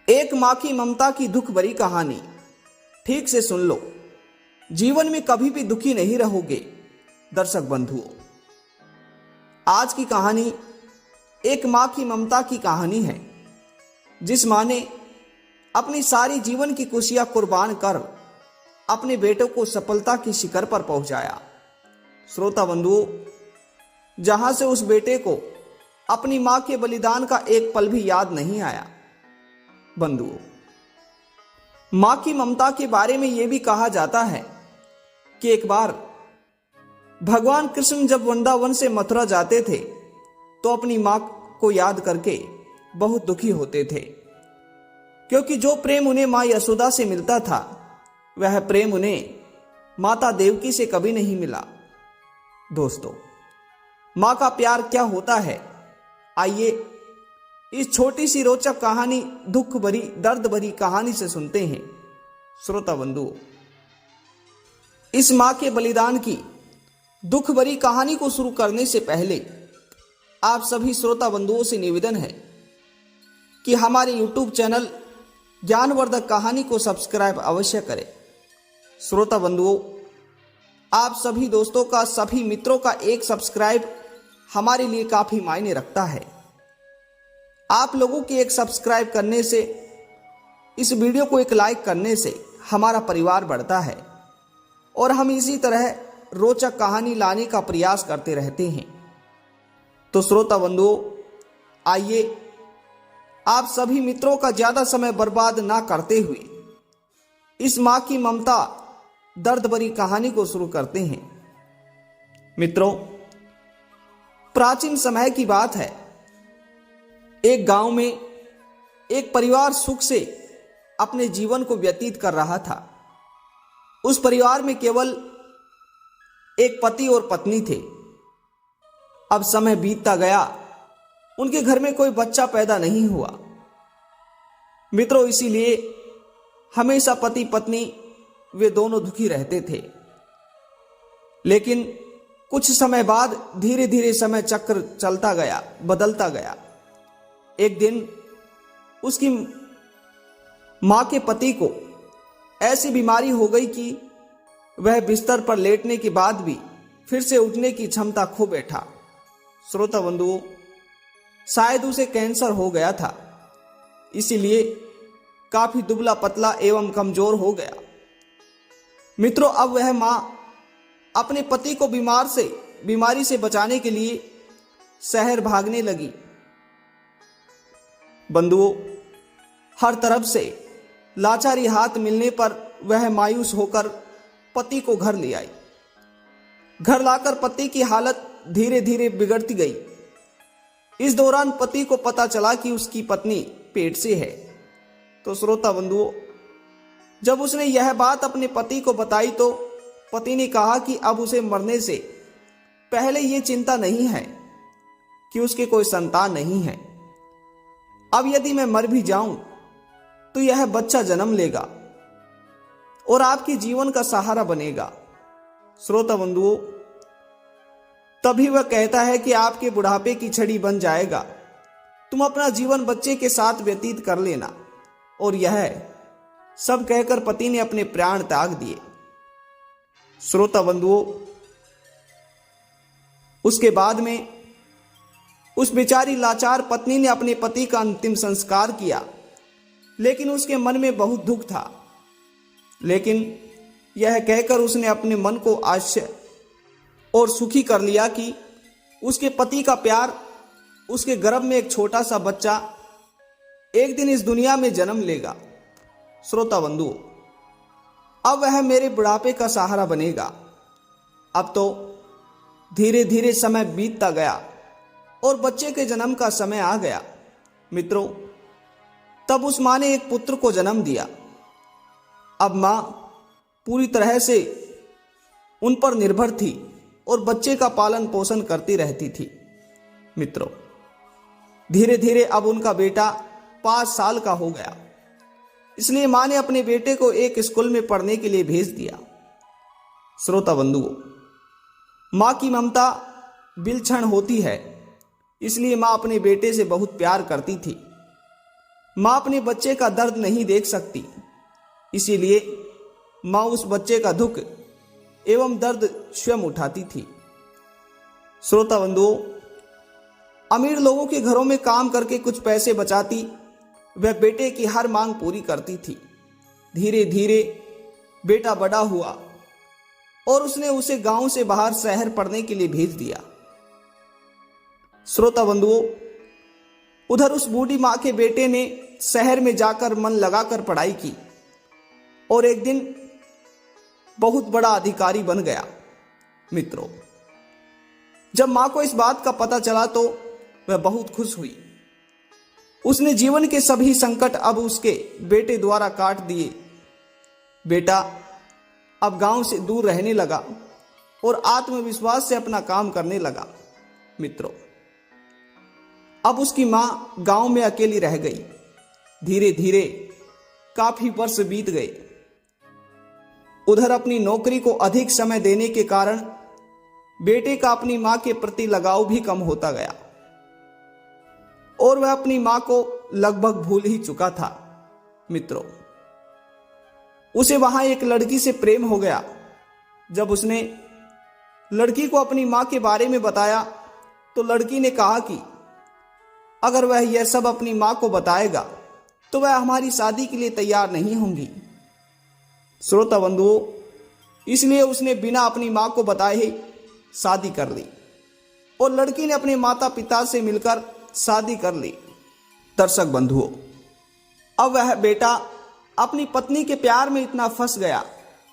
एक मां की ममता की दुख भरी कहानी। ठीक से सुन लो, जीवन में कभी भी दुखी नहीं रहोगे। दर्शक बंधुओं, आज की कहानी एक मां की ममता की कहानी है, जिस मां ने अपनी सारी जीवन की खुशियां कुर्बान कर अपने बेटों को सफलता की शिखर पर पहुंचाया। श्रोता बंधुओं, जहां से उस बेटे को अपनी मां के बलिदान का एक पल भी याद नहीं आया। बंधुओं, मां की ममता के बारे में यह भी कहा जाता है कि एक बार भगवान कृष्ण जब वृंदावन से मथुरा जाते थे तो अपनी मां को याद करके बहुत दुखी होते थे, क्योंकि जो प्रेम उन्हें मां यशोदा से मिलता था वह प्रेम उन्हें माता देवकी से कभी नहीं मिला। दोस्तों, मां का प्यार क्या होता है, आइए इस छोटी सी रोचक कहानी, दुख भरी दर्द भरी कहानी से सुनते हैं। श्रोता बंधुओं, इस मां के बलिदान की दुख भरी कहानी को शुरू करने से पहले आप सभी श्रोता बंधुओं से निवेदन है कि हमारे YouTube चैनल ज्ञानवर्धक कहानी को सब्सक्राइब अवश्य करें। श्रोता बंधुओं, आप सभी दोस्तों का, सभी मित्रों का एक सब्सक्राइब हमारे लिए काफी मायने रखता है। आप लोगों के एक सब्सक्राइब करने से, इस वीडियो को एक लाइक करने से हमारा परिवार बढ़ता है और हम इसी तरह रोचक कहानी लाने का प्रयास करते रहते हैं। तो श्रोता बंधुओं, आइए आप सभी मित्रों का ज्यादा समय बर्बाद ना करते हुए इस मां की ममता दर्द भरी कहानी को शुरू करते हैं। मित्रों, प्राचीन समय की बात है। एक गांव में एक परिवार सुख से अपने जीवन को व्यतीत कर रहा था। उस परिवार में केवल एक पति और पत्नी थे। अब समय बीतता गया, उनके घर में कोई बच्चा पैदा नहीं हुआ। मित्रों, इसीलिए हमेशा पति पत्नी वे दोनों दुखी रहते थे। लेकिन कुछ समय बाद धीरे धीरे समय चक्र चलता गया, बदलता गया। एक दिन उसकी मां के पति को ऐसी बीमारी हो गई कि वह बिस्तर पर लेटने के बाद भी फिर से उठने की क्षमता खो बैठा। श्रोता बंधुओं, शायद उसे कैंसर हो गया था, इसीलिए काफी दुबला पतला एवं कमजोर हो गया। मित्रों, अब वह मां अपने पति को बीमारी से बचाने के लिए शहर भागने लगी। बंधुओं, हर तरफ से लाचारी हाथ मिलने पर वह मायूस होकर पति को घर ले आई। घर लाकर पति की हालत धीरे धीरे बिगड़ती गई। इस दौरान पति को पता चला कि उसकी पत्नी पेट से है। तो श्रोता बंधुओं, जब उसने यह बात अपने पति को बताई तो पति ने कहा कि अब उसे मरने से पहले यह चिंता नहीं है कि उसके कोई संतान नहीं है। अब यदि मैं मर भी जाऊं तो यह बच्चा जन्म लेगा और आपके जीवन का सहारा बनेगा। श्रोता बंधुओं, तभी वह कहता है कि आपके बुढ़ापे की छड़ी बन जाएगा, तुम अपना जीवन बच्चे के साथ व्यतीत कर लेना। और यह सब कहकर पति ने अपने प्राण त्याग दिए। श्रोता बंधुओं, उसके बाद में उस बेचारी लाचार पत्नी ने अपने पति का अंतिम संस्कार किया, लेकिन उसके मन में बहुत दुख था। लेकिन यह कहकर उसने अपने मन को आश्चर्य और सुखी कर लिया कि उसके पति का प्यार, उसके गर्भ में एक छोटा सा बच्चा एक दिन इस दुनिया में जन्म लेगा। श्रोता बंधुओं, अब वह मेरे बुढ़ापे का सहारा बनेगा। अब तो धीरे धीरे समय बीतता गया और बच्चे के जन्म का समय आ गया। मित्रों, तब उस मां ने एक पुत्र को जन्म दिया। अब मां पूरी तरह से उन पर निर्भर थी और बच्चे का पालन पोषण करती रहती थी। मित्रों, धीरे धीरे अब उनका बेटा 5 साल का हो गया, इसलिए मां ने अपने बेटे को एक स्कूल में पढ़ने के लिए भेज दिया। श्रोता बंधुओं, मां की ममता विलक्षण होती है, इसलिए मां अपने बेटे से बहुत प्यार करती थी। माँ अपने बच्चे का दर्द नहीं देख सकती, इसीलिए माँ उस बच्चे का दुख एवं दर्द स्वयं उठाती थी। श्रोता बंधुओं, अमीर लोगों के घरों में काम करके कुछ पैसे बचाती वह बेटे की हर मांग पूरी करती थी। धीरे धीरे बेटा बड़ा हुआ और उसने उसे गांव से बाहर शहर पढ़ने के लिए भेज दिया। श्रोता बंधुओं, उधर उस बूढ़ी मां के बेटे ने शहर में जाकर मन लगाकर पढ़ाई की और एक दिन बहुत बड़ा अधिकारी बन गया। मित्रों, जब मां को इस बात का पता चला तो वह बहुत खुश हुई। उसने जीवन के सभी संकट अब उसके बेटे द्वारा काट दिए। बेटा अब गांव से दूर रहने लगा और आत्मविश्वास से अपना काम करने लगा। मित्रों, अब उसकी मां गांव में अकेली रह गई। धीरे धीरे काफी वर्ष बीत गए। उधर अपनी नौकरी को अधिक समय देने के कारण बेटे का अपनी मां के प्रति लगाव भी कम होता गया और वह अपनी मां को लगभग भूल ही चुका था। मित्रों, उसे वहां एक लड़की से प्रेम हो गया। जब उसने लड़की को अपनी मां के बारे में बताया तो लड़की ने कहा कि अगर वह यह सब अपनी मां को बताएगा तो वह हमारी शादी के लिए तैयार नहीं होंगी। श्रोता बंधुओं, इसलिए उसने बिना अपनी मां को बताए ही शादी कर ली और लड़की ने अपने माता पिता से मिलकर शादी कर ली। दर्शक बंधुओं, अब वह बेटा अपनी पत्नी के प्यार में इतना फंस गया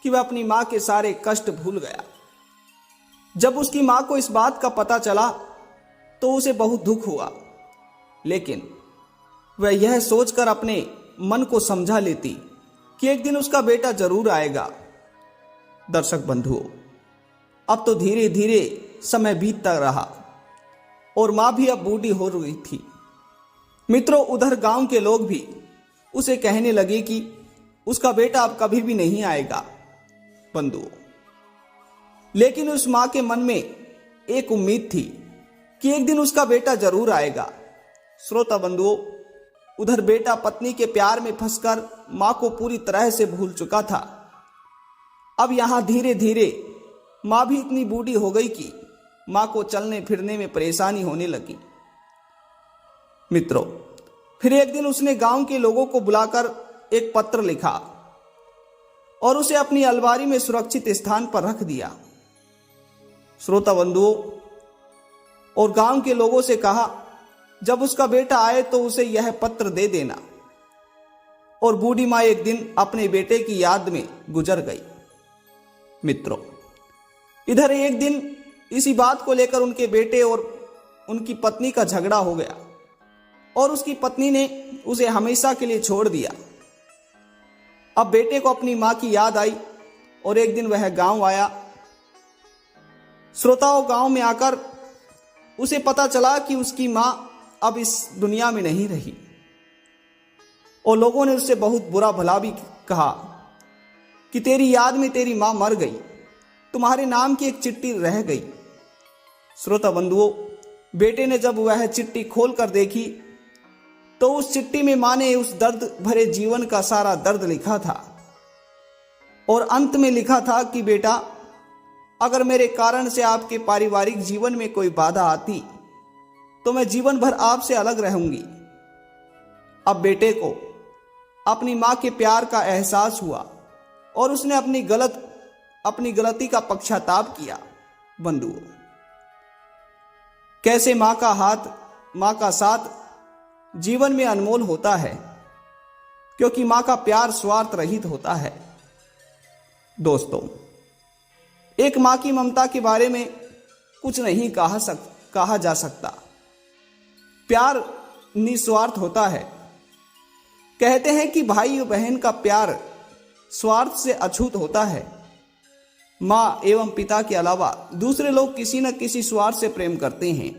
कि वह अपनी मां के सारे कष्ट भूल गया। जब उसकी मां को इस बात का पता चला तो उसे बहुत दुख हुआ, लेकिन वह यह सोचकर अपने मन को समझा लेती कि एक दिन उसका बेटा जरूर आएगा। दर्शक बंधुओं, अब तो धीरे धीरे समय बीतता रहा और मां भी अब बूढ़ी हो रही थी। मित्रों, उधर गांव के लोग भी उसे कहने लगे कि उसका बेटा अब कभी भी नहीं आएगा। बंधुओं, लेकिन उस मां के मन में एक उम्मीद थी कि एक दिन उसका बेटा जरूर आएगा। श्रोता बंधुओं, उधर बेटा पत्नी के प्यार में फंसकर मां को पूरी तरह से भूल चुका था। अब यहां धीरे धीरे मां भी इतनी बूढ़ी हो गई कि मां को चलने फिरने में परेशानी होने लगी। मित्रों, फिर एक दिन उसने गांव के लोगों को बुलाकर एक पत्र लिखा और उसे अपनी अलमारी में सुरक्षित स्थान पर रख दिया। श्रोता बंधुओं, और गांव के लोगों से कहा जब उसका बेटा आए तो उसे यह पत्र दे देना। और बूढ़ी मां एक दिन अपने बेटे की याद में गुजर गई। मित्रों, इधर एक दिन इसी बात को लेकर उनके बेटे और उनकी पत्नी का झगड़ा हो गया और उसकी पत्नी ने उसे हमेशा के लिए छोड़ दिया। अब बेटे को अपनी मां की याद आई और एक दिन वह गांव आया। श्रोताओं, गांव में आकर उसे पता चला कि उसकी मां अब इस दुनिया में नहीं रही और लोगों ने उससे बहुत बुरा भला भी कहा कि तेरी याद में तेरी मां मर गई, तुम्हारे नाम की एक चिट्ठी रह गई। श्रोता बंधुओं, बेटे ने जब वह चिट्ठी खोलकर देखी तो उस चिट्ठी में मां ने उस दर्द भरे जीवन का सारा दर्द लिखा था और अंत में लिखा था कि बेटा, अगर मेरे कारण से आपके पारिवारिक जीवन में कोई बाधा आती तो मैं जीवन भर आपसे अलग रहूंगी। अब बेटे को अपनी मां के प्यार का एहसास हुआ और उसने अपनी गलती का पश्चाताप किया। बंधुओं, कैसे मां का हाथ, मां का साथ जीवन में अनमोल होता है, क्योंकि मां का प्यार स्वार्थ रहित होता है। दोस्तों, एक मां की ममता के बारे में कुछ नहीं कहा जा सकता। प्यार निस्वार्थ होता है। कहते हैं कि भाई और बहन का प्यार स्वार्थ से अछूत होता है। मां एवं पिता के अलावा दूसरे लोग किसी न किसी स्वार्थ से प्रेम करते हैं।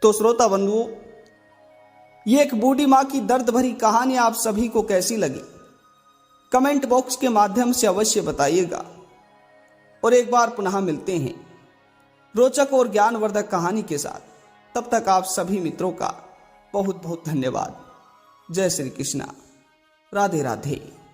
तो श्रोता बंधुओं, ये एक बूढ़ी मां की दर्द भरी कहानी आप सभी को कैसी लगी? कमेंट बॉक्स के माध्यम से अवश्य बताइएगा। और एक बार पुनः मिलते हैं रोचक और ज्ञानवर्धक कहानी के साथ। तब तक आप सभी मित्रों का बहुत बहुत धन्यवाद। जय श्री कृष्णा। राधे राधे।